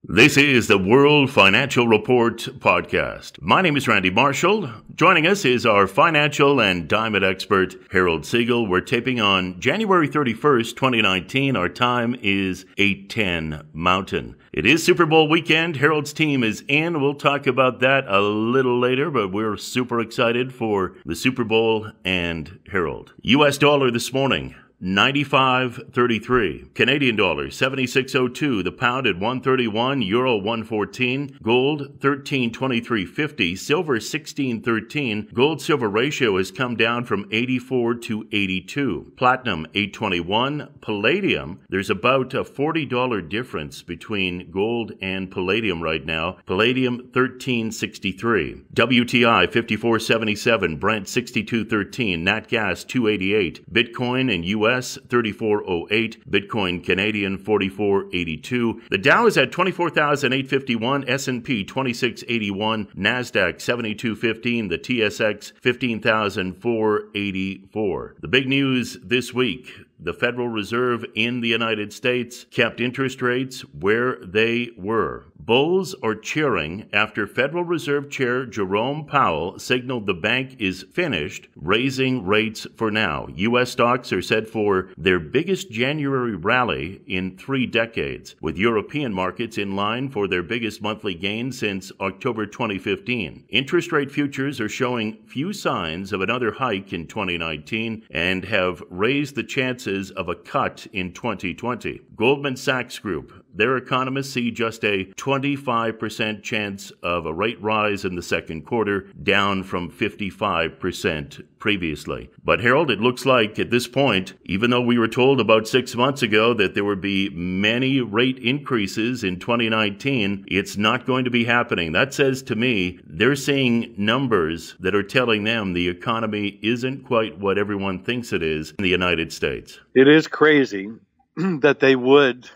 This is the World Financial Report podcast. My name is Randy Marshall. Joining us is our financial and diamond expert, Harold Siegel. We're taping on January 31st, 2019. Our time is 8:10 Mountain. It is Super Bowl weekend. Harold's team is in. We'll talk about that a little later, but we're super excited for the Super Bowl and Harold. U.S. dollar this morning, 95.33. Canadian dollar, 76.02. The pound at 131. Euro, 114. Gold, 13.2350. Silver, 16.13. Gold-silver ratio has come down from 84 to 82. Platinum, 821. Palladium, there's about a $40 difference between gold and palladium right now. Palladium, 13.63. WTI, 54.77. Brent, 62.13. Nat gas, 2.88. Bitcoin and US 34.08, Bitcoin Canadian 44.82. The Dow is at 24,851, S&P 26.81, Nasdaq 72.15, the TSX 15,484. The big news this week: the Federal Reserve in the United States kept interest rates where they were. Bulls are cheering after Federal Reserve Chair Jerome Powell signaled the bank is finished raising rates for now. U.S. stocks are set for their biggest January rally in 3 decades, with European markets in line for their biggest monthly gain since October 2015. Interest rate futures are showing few signs of another hike in 2019 and have raised the chances of a cut in 2020. Goldman Sachs Group, their economists see just a 25% chance of a rate rise in the second quarter, down from 55% previously. But Harold, it looks like at this point, even though we were told about 6 months ago that there would be many rate increases in 2019, it's not going to be happening. That says to me, they're seeing numbers that are telling them the economy isn't quite what everyone thinks it is in the United States. It is crazy that they would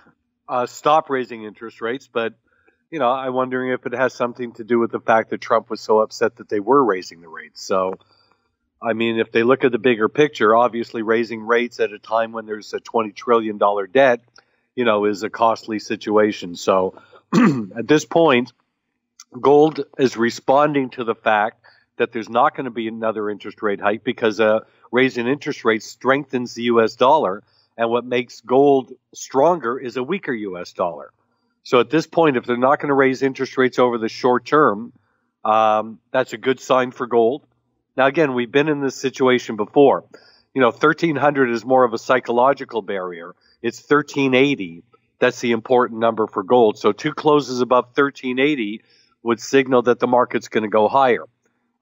stop raising interest rates, but I'm wondering if it has something to do with the fact that Trump was so upset that they were raising the rates. So, I mean, if they look at the bigger picture, obviously raising rates at a time when there's a $20 trillion debt, is a costly situation. So, at this point, gold is responding to the fact that there's not going to be another interest rate hike because raising interest rates strengthens the U.S. dollar. And what makes gold stronger is a weaker U.S. dollar. So at this point, if they're not going to raise interest rates over the short term, that's a good sign for gold. Now, again, we've been in this situation before. 1,300 is more of a psychological barrier. It's 1,380. That's the important number for gold. So 2 closes above 1,380 would signal that the market's going to go higher.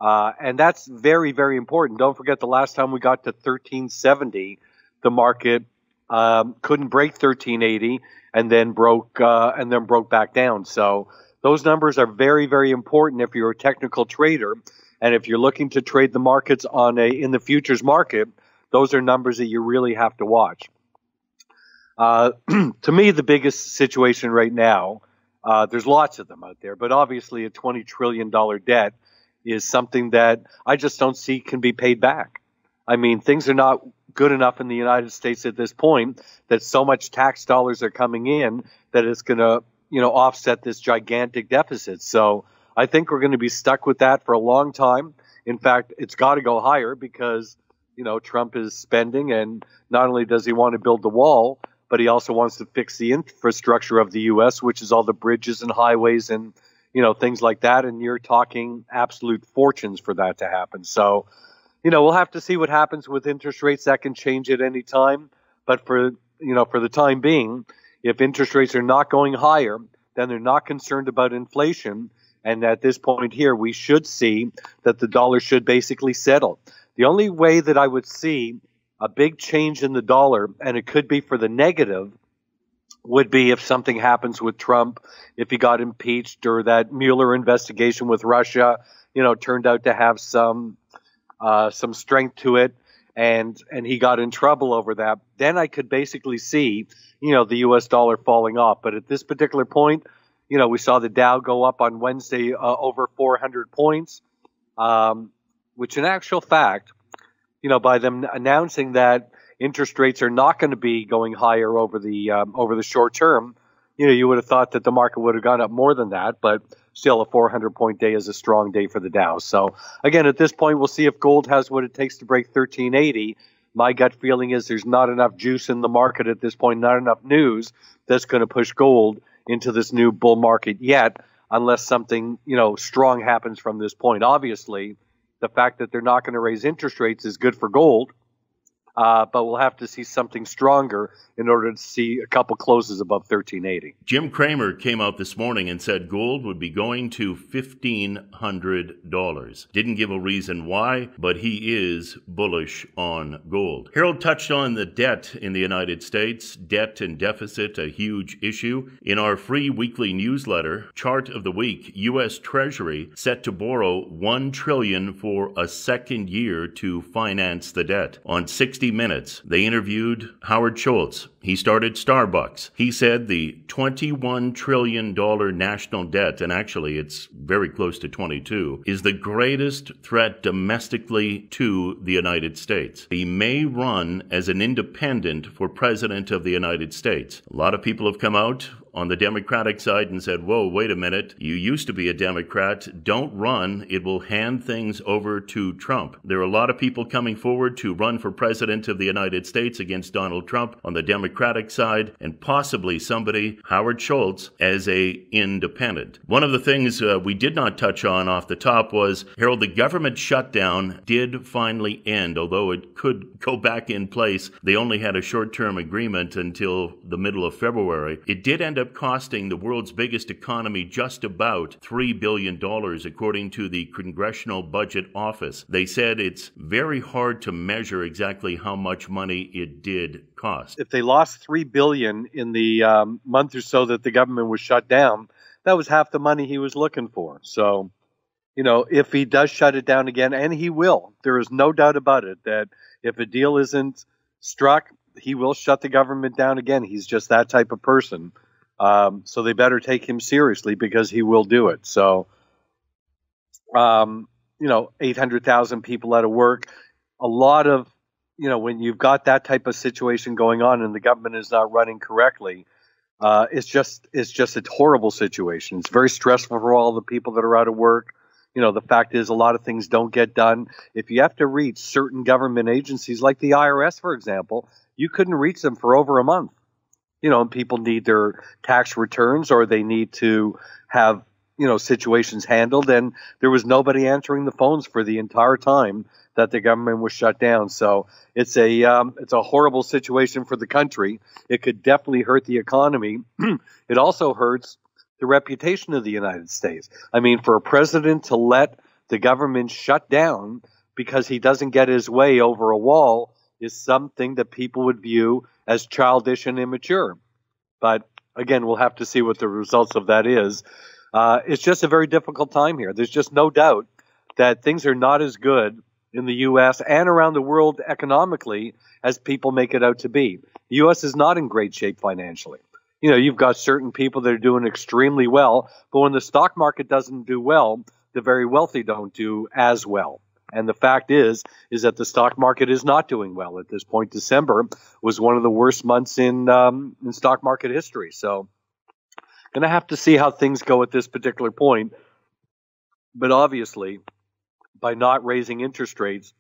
And that's very, very important. Don't forget the last time we got to 1,370, the market couldn't break 1380 and then broke back down. So those numbers are very, very important if you're a technical trader, and if you're looking to trade the markets in the futures market, those are numbers that you really have to watch. To me, the biggest situation right now, there's lots of them out there, but obviously a $20 trillion debt is something that I just don't see can be paid back. I mean, things are not good enough in the United States at this point that so much tax dollars are coming in that it's going to, offset this gigantic deficit. So I think we're going to be stuck with that for a long time. In fact, it's got to go higher because, Trump is spending, and not only does he want to build the wall, but he also wants to fix the infrastructure of the U.S., which is all the bridges and highways and, things like that. And you're talking absolute fortunes for that to happen. So, we'll have to see what happens with interest rates. That can change at any time. But for the time being, if interest rates are not going higher, then they're not concerned about inflation. And at this point here, we should see that the dollar should basically settle. The only way that I would see a big change in the dollar, and it could be for the negative, would be if something happens with Trump, if he got impeached, or that Mueller investigation with Russia, turned out to have some strength to it, and he got in trouble over that. Then I could basically see, the U.S. dollar falling off. But at this particular point, we saw the Dow go up on Wednesday over 400 points, which in actual fact, by them announcing that interest rates are not going to be going higher over the short term, you would have thought that the market would have gone up more than that, but still a 400-point day is a strong day for the Dow. So again, at this point, we'll see if gold has what it takes to break 1380. My gut feeling is there's not enough juice in the market at this point, not enough news that's going to push gold into this new bull market yet, unless something, strong happens from this point. Obviously, the fact that they're not going to raise interest rates is good for gold. But we'll have to see something stronger in order to see a couple closes above 1380. Jim Cramer came out this morning and said gold would be going to $1,500. Didn't give a reason why, but he is bullish on gold. Harold touched on the debt in the United States. Debt and deficit, a huge issue. In our free weekly newsletter, Chart of the Week, U.S. Treasury set to borrow $1 trillion for a second year to finance the debt. On 60 Minutes, they interviewed Howard Schultz. He started Starbucks. He said the $21 trillion national debt, and actually it's very close to 22, is the greatest threat domestically to the United States. He may run as an independent for president of the United States. A lot of people have come out on the Democratic side and said, whoa, wait a minute, you used to be a Democrat, don't run, it will hand things over to Trump. There are a lot of people coming forward to run for president of the United States against Donald Trump on the Democratic side, and possibly somebody, Howard Schultz, as a independent. One of the things we did not touch on off the top was, Harold, the government shutdown did finally end, although it could go back in place. They only had a short-term agreement until the middle of February. It did end up costing the world's biggest economy just about $3 billion, according to the Congressional Budget Office. They said it's very hard to measure exactly how much money it did cost. If they lost $3 billion in the month or so that the government was shut down, that was half the money he was looking for. So, if he does shut it down again, and he will, there is no doubt about it, that if a deal isn't struck, he will shut the government down again. He's just that type of person. So they better take him seriously because he will do it. So, 800,000 people out of work, a lot of, when you've got that type of situation going on and the government is not running correctly, it's just a horrible situation. It's very stressful for all the people that are out of work. The fact is a lot of things don't get done. If you have to reach certain government agencies like the IRS, for example, you couldn't reach them for over a month. And people need their tax returns or they need to have, situations handled. And there was nobody answering the phones for the entire time that the government was shut down. So it's a horrible situation for the country. It could definitely hurt the economy. It also hurts the reputation of the United States. I mean, for a president to let the government shut down because he doesn't get his way over a wall is something that people would view as childish and immature. But again, we'll have to see what the results of that is. It's just a very difficult time here. There's just no doubt that things are not as good in the U.S. and around the world economically as people make it out to be. The U.S. is not in great shape financially. You've got certain people that are doing extremely well, but when the stock market doesn't do well, the very wealthy don't do as well. And the fact is that the stock market is not doing well at this point. December was one of the worst months in stock market history. So going to have to see how things go at this particular point. But obviously, by not raising interest rates,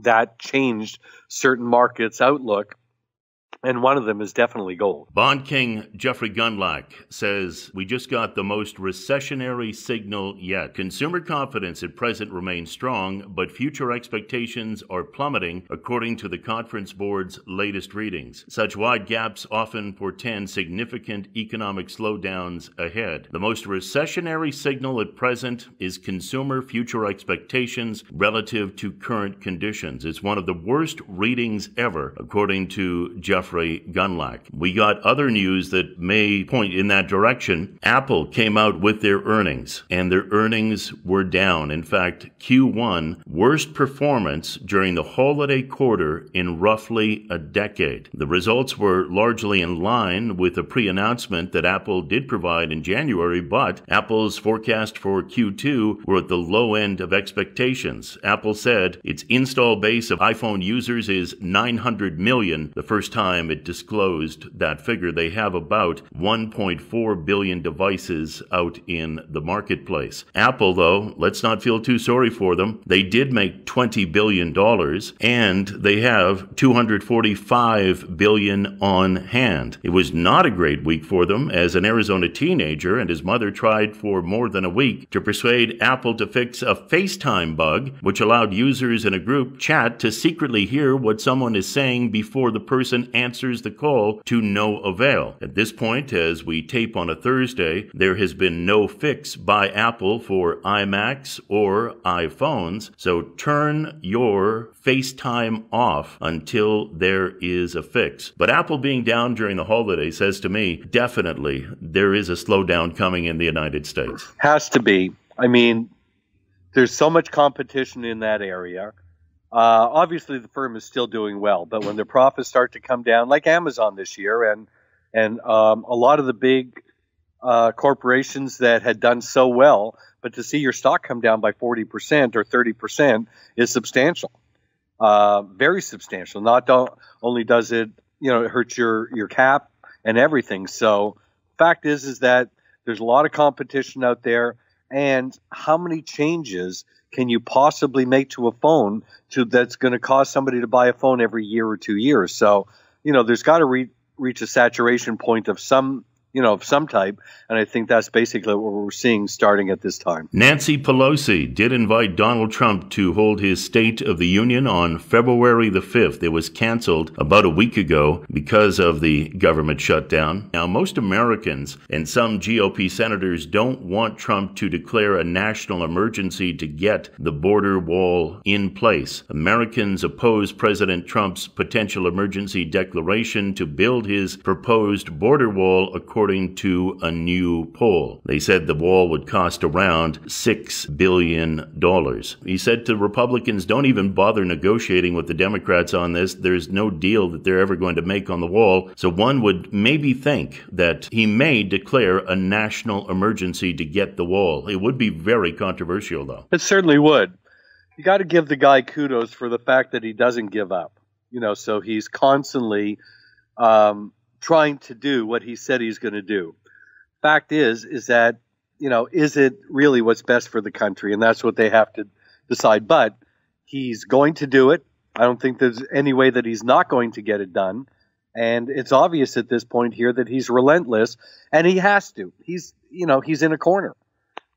that changed certain markets' outlook. And one of them is definitely gold. Bond King Jeffrey Gundlach says, we just got the most recessionary signal yet. Consumer confidence at present remains strong, but future expectations are plummeting according to the Conference Board's latest readings. Such wide gaps often portend significant economic slowdowns ahead. The most recessionary signal at present is consumer future expectations relative to current conditions. It's one of the worst readings ever, according to Jeffrey Gundlach. We got other news that may point in that direction. Apple came out with their earnings, and their earnings were down. In fact, Q1, worst performance during the holiday quarter in roughly a decade. The results were largely in line with a pre-announcement that Apple did provide in January, but Apple's forecast for Q2 were at the low end of expectations. Apple said its install base of iPhone users is 900 million, the first time time it disclosed that figure. They have about 1.4 billion devices out in the marketplace. Apple, though, let's not feel too sorry for them. They did make $20 billion, and they have $245 billion on hand. It was not a great week for them, as an Arizona teenager and his mother tried for more than a week to persuade Apple to fix a FaceTime bug, which allowed users in a group chat to secretly hear what someone is saying before the person answers the call, to no avail. At this point, as we tape on a Thursday, there has been no fix by Apple for iMacs or iPhones, so turn your FaceTime off until there is a fix. But Apple being down during the holiday says to me, definitely there is a slowdown coming in the United States. Has to be. I mean, there's so much competition in that area. Obviously, the firm is still doing well, but when their profits start to come down, like Amazon this year, and a lot of the big corporations that had done so well, but to see your stock come down by 40% or 30% is substantial, very substantial. Not only does it, it hurts your cap and everything. So, fact is that there's a lot of competition out there, and how many changes can you possibly make to a phone that's going to cause somebody to buy a phone every year or 2 years? So, there's got to reach a saturation point of some type, and I think that's basically what we're seeing starting at this time. Nancy Pelosi did invite Donald Trump to hold his State of the Union on February the 5th. It was canceled about a week ago because of the government shutdown. Now, most Americans and some GOP senators don't want Trump to declare a national emergency to get the border wall in place. Americans oppose President Trump's potential emergency declaration to build his proposed border wall, according to a new poll. They said the wall would cost around $6 billion. He said to Republicans, don't even bother negotiating with the Democrats on this. There's no deal that they're ever going to make on the wall. So one would maybe think that he may declare a national emergency to get the wall. It would be very controversial, though. It certainly would. You got to give the guy kudos for the fact that he doesn't give up. So he's constantly trying to do what he said he's going to do. Fact is that, is it really what's best for the country? And that's what they have to decide. But he's going to do it. I don't think there's any way that he's not going to get it done. And it's obvious at this point here that he's relentless, and he has to. He's in a corner.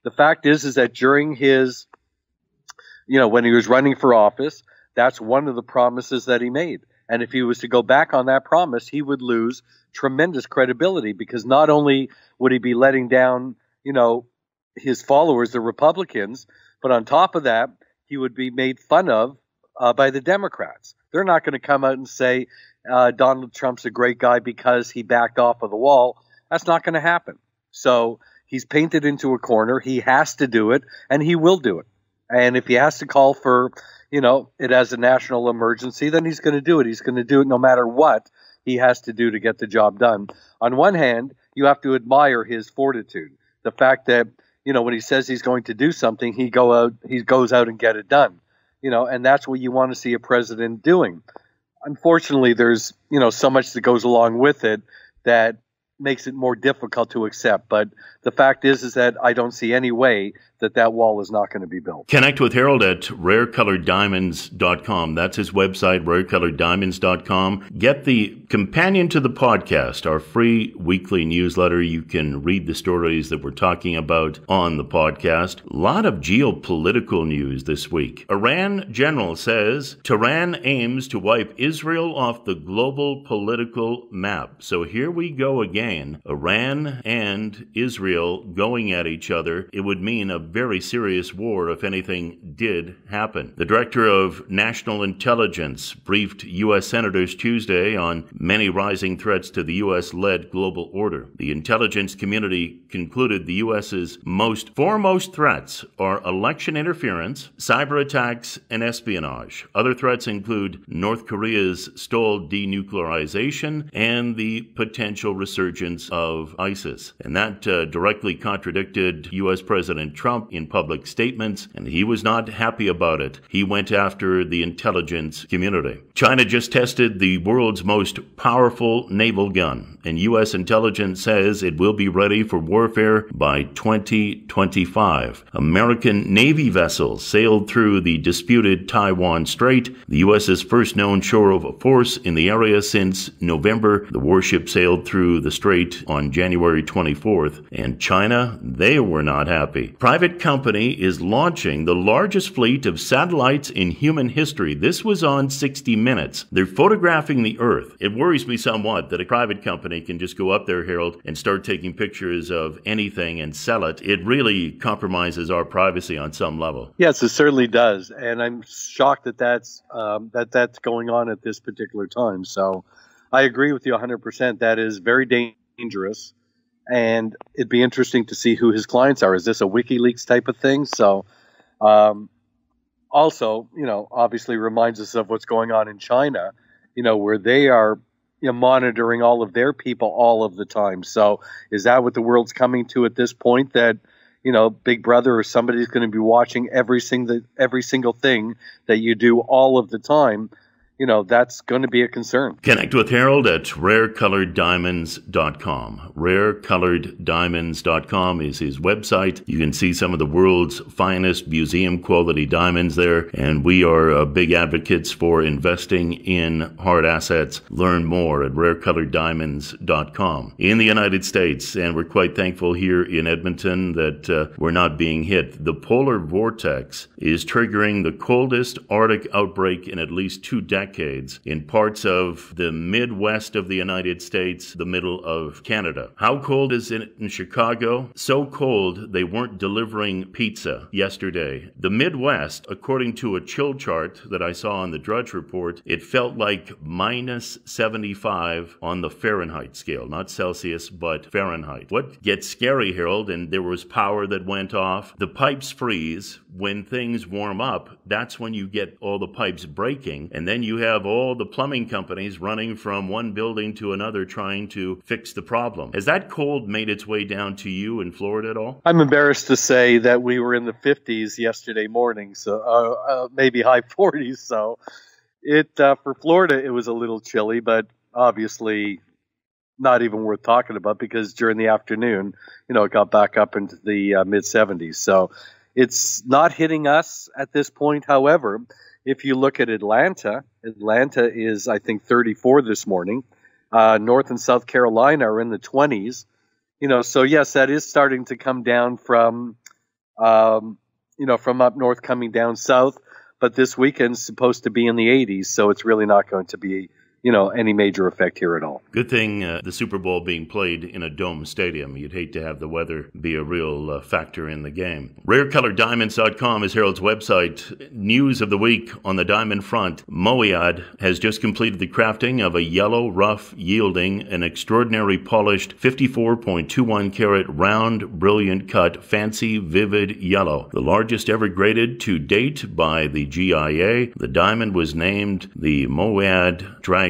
The fact is that during his, when he was running for office, that's one of the promises that he made. And if he was to go back on that promise, he would lose tremendous credibility, because not only would he be letting down, his followers, the Republicans, but on top of that, he would be made fun of by the Democrats. They're not going to come out and say Donald Trump's a great guy because he backed off of the wall. That's not going to happen. So he's painted into a corner. He has to do it, and he will do it. And if he has to call for it as a national emergency, then he's going to do it. He's going to do it no matter what he has to do to get the job done. On one hand, you have to admire his fortitude. The fact that, when he says he's going to do something, he goes out and get it done. And that's what you want to see a president doing. Unfortunately, there's, so much that goes along with it that makes it more difficult to accept. But the fact is that I don't see any way that wall is not going to be built. Connect with Harold at rarecoloreddiamonds.com. That's his website, rarecoloreddiamonds.com. Get the companion to the podcast, our free weekly newsletter. You can read the stories that we're talking about on the podcast. A lot of geopolitical news this week. Iran general says Tehran aims to wipe Israel off the global political map. So here we go again. Iran and Israel going at each other. It would mean a very serious war if anything did happen. The director of national intelligence briefed U.S. senators Tuesday on many rising threats to the U.S.-led global order. The intelligence community concluded the U.S.'s foremost threats are election interference, cyber attacks, and espionage. Other threats include North Korea's stalled denuclearization and the potential resurgence of ISIS. And that directly contradicted U.S. President Trump Trump in public statements, and he was not happy about it. He went after the intelligence community. China just tested the world's most powerful naval gun, and U.S. intelligence says it will be ready for warfare by 2025. American Navy vessels sailed through the disputed Taiwan Strait, the U.S.'s first known show of force in the area since November. The warship sailed through the strait on January 24th, and China, they were not happy. Private company is launching the largest fleet of satellites in human history. This was on 60 Minutes. They're photographing the Earth. It worries me somewhat that a private company can just go up there, Harold, and start taking pictures of anything and sell it. It really compromises our privacy on some level. Yes, it certainly does, and I'm shocked that that's going on at this particular time. So I agree with you 100%. That is very dangerous, and it'd be interesting to see who his clients are. Is this a WikiLeaks type of thing? So also, obviously reminds us of what's going on in China, where they are monitoring all of their people all of the time. So is that what the world's coming to at this point, that Big Brother or somebody's going to be watching every single thing that you do all of the time? That's going to be a concern. Connect with Harold at rarecoloreddiamonds.com. Rarecoloreddiamonds.com is his website. You can see some of the world's finest museum quality diamonds there. And we are big advocates for investing in hard assets. Learn more at rarecoloreddiamonds.com. In the United States, and we're quite thankful here in Edmonton that we're not being hit, the polar vortex is triggering the coldest Arctic outbreak in at least 2 decades in parts of the Midwest of the United States, the middle of Canada. How cold is it in Chicago? So cold they weren't delivering pizza yesterday. The Midwest, according to a chill chart that I saw on the Drudge Report, it felt like minus 75 on the Fahrenheit scale, not Celsius, but Fahrenheit. What gets scary, Harold, and there was power that went off. The pipes freeze. When things warm up, that's when you get all the pipes breaking, and then you have all the plumbing companies running from one building to another trying to fix the problem. Has that cold made its way down to you in Florida at all? I'm embarrassed to say that we were in the 50s yesterday morning, so maybe high 40s. So for Florida, it was a little chilly, but obviously not even worth talking about, because during the afternoon, it got back up into the mid 70s. So it's not hitting us at this point. However, if you look at Atlanta is, I think, 34 this morning. North and South Carolina are in the 20s. So yes, that is starting to come down from up north coming down south. But this weekend's supposed to be in the 80s, so it's really not going to be any major effect here at all. Good thing the Super Bowl being played in a dome stadium. You'd hate to have the weather be a real factor in the game. RareColoredDiamonds.com is Harold's website. News of the week on the diamond front. Moayad has just completed the crafting of a yellow, rough, yielding, an extraordinary polished 54.21 carat round, brilliant cut, fancy, vivid yellow. The largest ever graded to date by the GIA. The diamond was named the Moayad Dragon,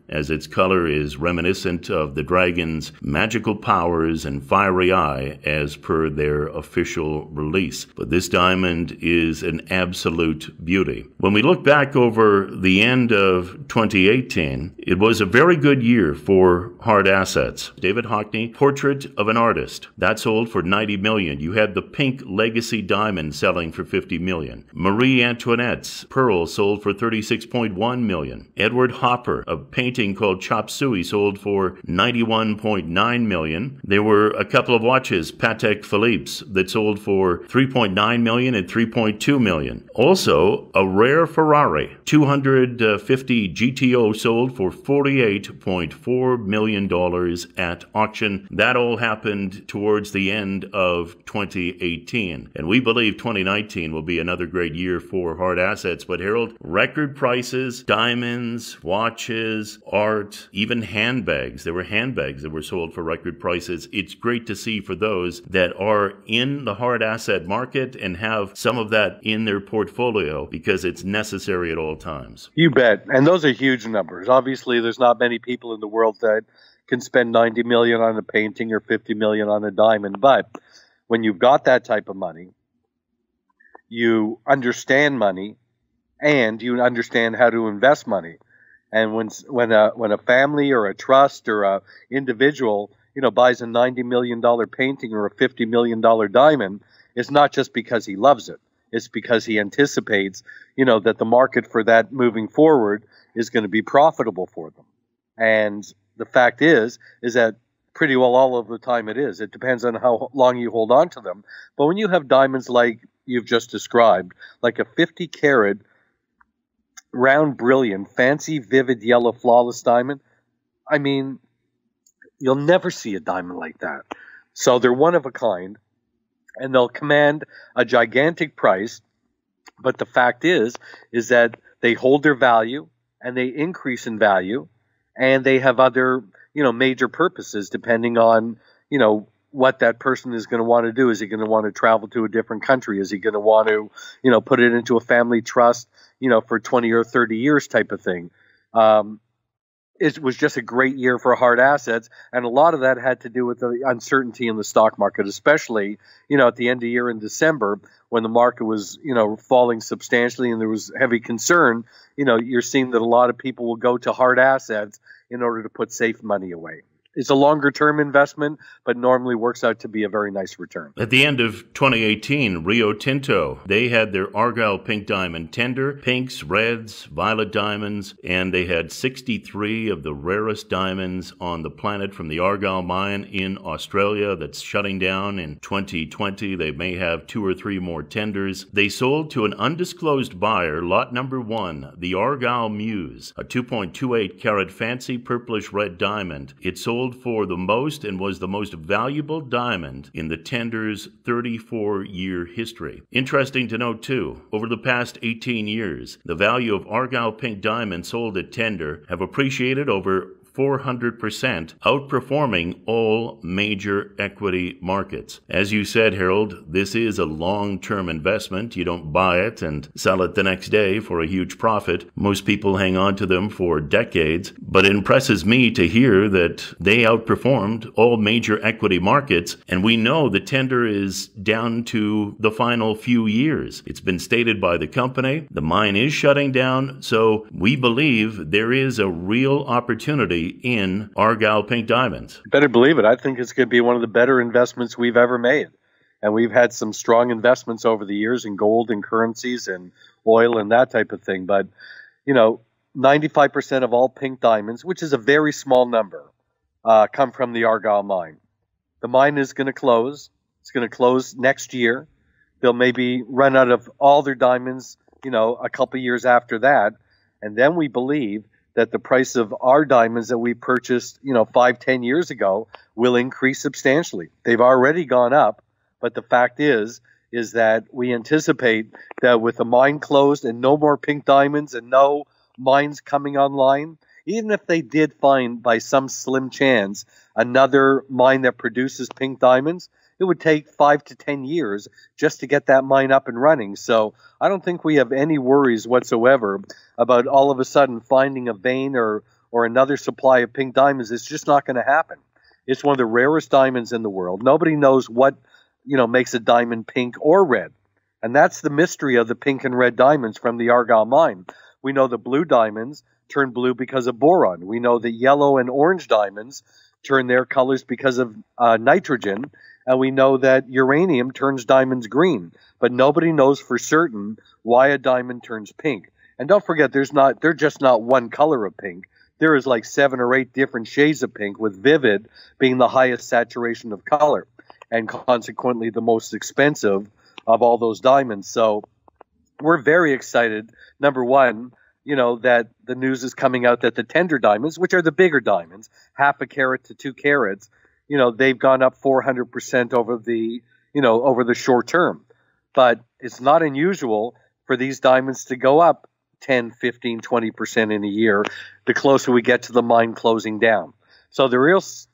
as its color is reminiscent of the dragon's magical powers and fiery eye as per their official release. But this diamond is an absolute beauty. When we look back over the end of 2018, it was a very good year for hard assets. David Hockney, Portrait of an Artist, that sold for $90 million. You had the pink Legacy diamond selling for $50 million. Marie Antoinette's pearl sold for $36.1 million. Edward Hopper, a painting called Chop Suey, sold for $91.9 million. There were a couple of watches, Patek Philippe's, that sold for $3.9 million and $3.2 million. Also, a rare Ferrari 250 GTO sold for $48.4 million at auction. That all happened towards the end of 2018. And we believe 2019 will be another great year for hard assets. But Harold, record prices, diamonds, watches, art, even handbags. There were handbags that were sold for record prices. It's great to see for those that are in the hard asset market and have some of that in their portfolio, because it's necessary at all times. You bet. And those are huge numbers. Obviously, there's not many people in the world that can spend $90 million on a painting or $50 million on a diamond. But when you've got that type of money, you understand money, and you understand how to invest money. And when a family or a trust or a individual, buys a $90 million painting or a $50 million diamond, it's not just because he loves it. It's because he anticipates, that the market for that moving forward is going to be profitable for them. And the fact is that pretty well all of the time it is. It depends on how long you hold on to them. But when you have diamonds like you've just described, like a 50-carat round, brilliant, fancy, vivid, yellow, flawless diamond, I mean, you'll never see a diamond like that. So they're one of a kind, and they'll command a gigantic price. But the fact is that they hold their value, and they increase in value, and they have other, major purposes depending on, what that person is going to want to do. Is he going to want to travel to a different country? Is he going to want to, put it into a family trust, for 20 or 30 years type of thing? It was just a great year for hard assets, and a lot of that had to do with the uncertainty in the stock market, especially, at the end of the year in December when the market was, falling substantially and there was heavy concern. You're seeing that a lot of people will go to hard assets in order to put safe money away. It's a longer-term investment, but normally works out to be a very nice return. At the end of 2018, Rio Tinto, they had their Argyle Pink Diamond tender, pinks, reds, violet diamonds, and they had 63 of the rarest diamonds on the planet from the Argyle mine in Australia that's shutting down in 2020. They may have 2 or 3 more tenders. They sold to an undisclosed buyer, lot number 1, the Argyle Muse, a 2.28 carat fancy purplish red diamond. It sold for the most and was the most valuable diamond in the tender's 34-year history. Interesting to note, too, over the past 18 years, the value of Argyle Pink diamonds sold at tender have appreciated over 400%, outperforming all major equity markets. As you said, Harold, this is a long-term investment. You don't buy it and sell it the next day for a huge profit. Most people hang on to them for decades, but it impresses me to hear that they outperformed all major equity markets, and we know the tender is down to the final few years. It's been stated by the company. The mine is shutting down, so we believe there is a real opportunity in Argyle Pink diamonds. Better believe it. I think it's going to be one of the better investments we've ever made. And we've had some strong investments over the years in gold and currencies and oil and that type of thing. But, 95% of all pink diamonds, which is a very small number, come from the Argyle mine. The mine is going to close. It's going to close next year. They'll maybe run out of all their diamonds, a couple years after that. And then we believe that the price of our diamonds that we purchased, 5-10 years ago will increase substantially. They've already gone up, but the fact is that we anticipate that with the mine closed and no more pink diamonds and no mines coming online, even if they did find by some slim chance another mine that produces pink diamonds, it would take 5 to 10 years just to get that mine up and running. So I don't think we have any worries whatsoever about all of a sudden finding a vein or another supply of pink diamonds. It's just not going to happen. It's one of the rarest diamonds in the world. Nobody knows what, makes a diamond pink or red. And that's the mystery of the pink and red diamonds from the Argyle mine. We know the blue diamonds turn blue because of boron. We know the yellow and orange diamonds turn their colors because of nitrogen. And we know that uranium turns diamonds green, but nobody knows for certain why a diamond turns pink. And don't forget, there's just not one color of pink. There is like 7 or 8 different shades of pink, with vivid being the highest saturation of color, and consequently the most expensive of all those diamonds. So we're very excited, number one, that the news is coming out that the tender diamonds, which are the bigger diamonds, 0.5 carat to 2 carats, they've gone up 400% over the short term. But it's not unusual for these diamonds to go up 10, 15, 20% in a year the closer we get to the mine closing down. So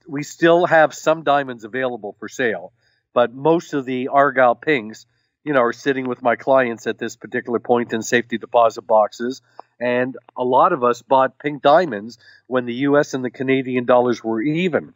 we still have some diamonds available for sale, but most of the Argyle pinks, are sitting with my clients at this particular point in safety deposit boxes. And a lot of us bought pink diamonds when the U.S. and the Canadian dollars were even.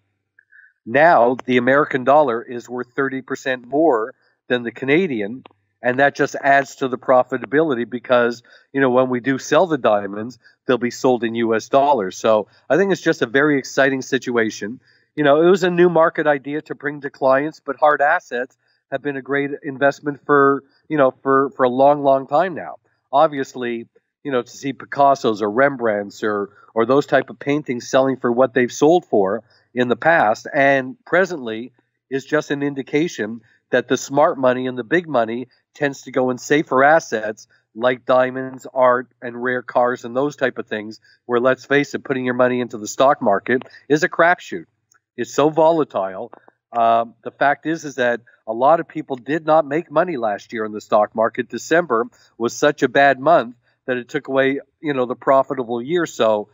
Now, the American dollar is worth 30% more than the Canadian, And that just adds to the profitability because, when we do sell the diamonds, they'll be sold in US dollars. So I think it's just a very exciting situation. It was a new market idea to bring to clients, but hard assets have been a great investment for a long, long time now. Obviously, to see Picassos or Rembrandts or those type of paintings selling for what they've sold for in the past and presently is just an indication that the smart money and the big money tends to go in safer assets like diamonds, art, and rare cars and those type of things, where, let's face it, putting your money into the stock market is a crapshoot. It's so volatile. The fact is that a lot of people did not make money last year in the stock market. December was such a bad month that it took away, the profitable year. So,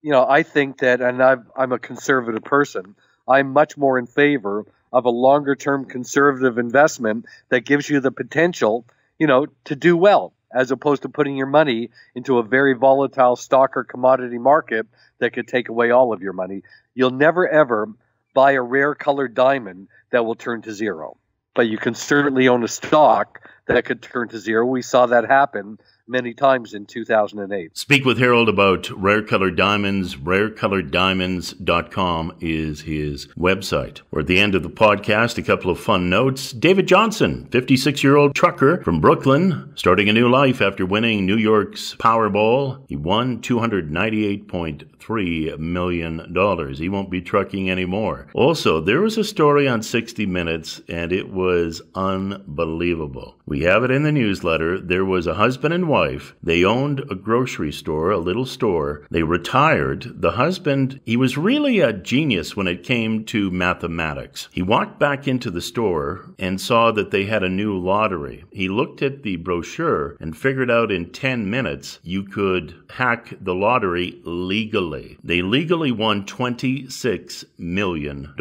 I think that, and I'm a conservative person, I'm much more in favor of a longer-term conservative investment that gives you the potential, to do well, as opposed to putting your money into a very volatile stock or commodity market that could take away all of your money. You'll never, ever buy a rare colored diamond that will turn to zero. But you can certainly own a stock that could turn to zero. We saw that happen many times in 2008. Speak with Harold about rare colored diamonds. Rarecoloreddiamonds.com is his website. We're at the end of the podcast. A couple of fun notes. David Johnson, 56-year-old trucker from Brooklyn, starting a new life after winning New York's Powerball. He won $298.3 million. He won't be trucking anymore. Also, there was a story on 60 Minutes, and it was unbelievable. We have it in the newsletter. There was a husband and wife. They owned a grocery store, a little store. They retired. The husband, he was really a genius when it came to mathematics. He walked back into the store and saw that they had a new lottery. He looked at the brochure and figured out in 10 minutes you could hack the lottery legally. They legally won $26 million.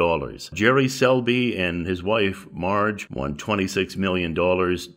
Jerry Selby and his wife Marge won $26 million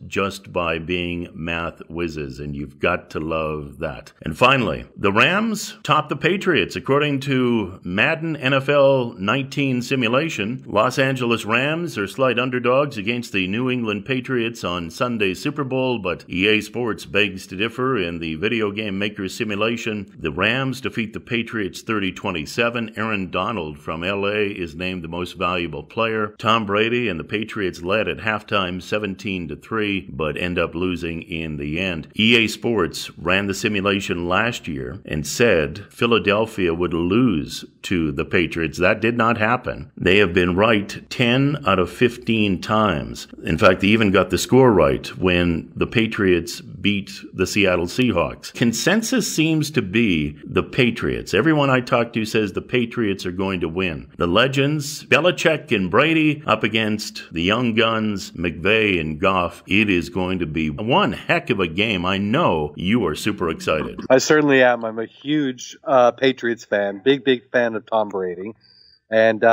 just by being math whizzes, and you've got to love that. And finally, the Rams topped the Patriots. According to Madden NFL 19 simulation, Los Angeles Rams are slight underdogs against the New England Patriots on Sunday's Super Bowl, but EA Sports begs to differ. In the video game maker simulation, the Rams defeat the Patriots 30-27. Aaron Donald from LA is named the most valuable player. Tom Brady and the Patriots led at halftime 17-3, but end up losing in the end. EA Sports ran the simulation last year and said Philadelphia would lose to the Patriots. That did not happen. They have been right 10 out of 15 times. In fact, they even got the score right when the Patriots beat the Seattle Seahawks. Consensus seems to be the Patriots. Everyone I talk to says the Patriots are going to win. The legends, Belichick and Brady, up against the young guns, McVay and Goff. It is going to be one heck of a game. I know you are super excited. I certainly am. I'm a huge Patriots fan, big fan of Tom Brady. And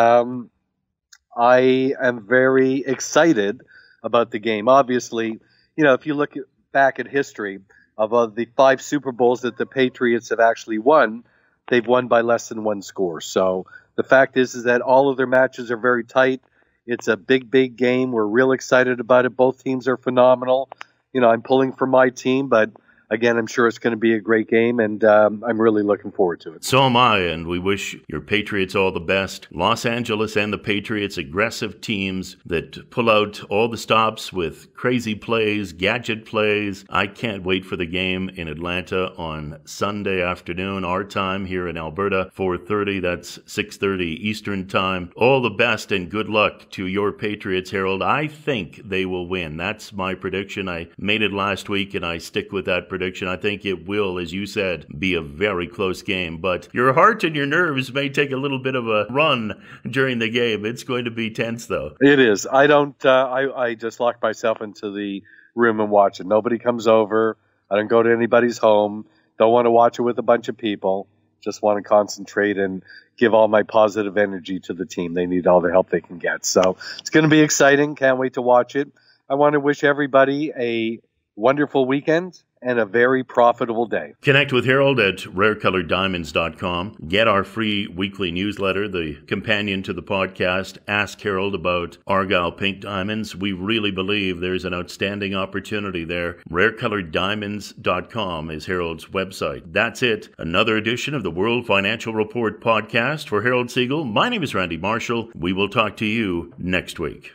I am very excited about the game. Obviously, if you look back at history of the 5 Super Bowls that the Patriots have actually won, they've won by less than one score. So the fact is that all of their matches are very tight. It's a big game. We're real excited about it. Both teams are phenomenal. I'm pulling for my team, but again, I'm sure it's going to be a great game, and I'm really looking forward to it. So am I, and we wish your Patriots all the best. Los Angeles and the Patriots, aggressive teams that pull out all the stops with crazy plays, gadget plays. I can't wait for the game in Atlanta on Sunday afternoon, our time here in Alberta, 4:30. That's 6:30 Eastern time. All the best and good luck to your Patriots, Harold. I think they will win. That's my prediction. I made it last week, and I stick with that prediction. I think it will, as you said, be a very close game. But your heart and your nerves may take a little bit of a run during the game. It's going to be tense, though. It is. I don't. I just lock myself into the room and watch it. Nobody comes over. I don't go to anybody's home. Don't want to watch it with a bunch of people. Just want to concentrate and give all my positive energy to the team. They need all the help they can get. So it's going to be exciting. Can't wait to watch it. I want to wish everybody a wonderful weekend and a very profitable day. Connect with Harold at rarecoloreddiamonds.com. Get our free weekly newsletter, the companion to the podcast. Ask Harold about Argyle Pink Diamonds. We really believe there's an outstanding opportunity there. Rarecoloreddiamonds.com is Harold's website. That's it. Another edition of the World Financial Report podcast for Harold Siegel. My name is Randy Marshall. We will talk to you next week.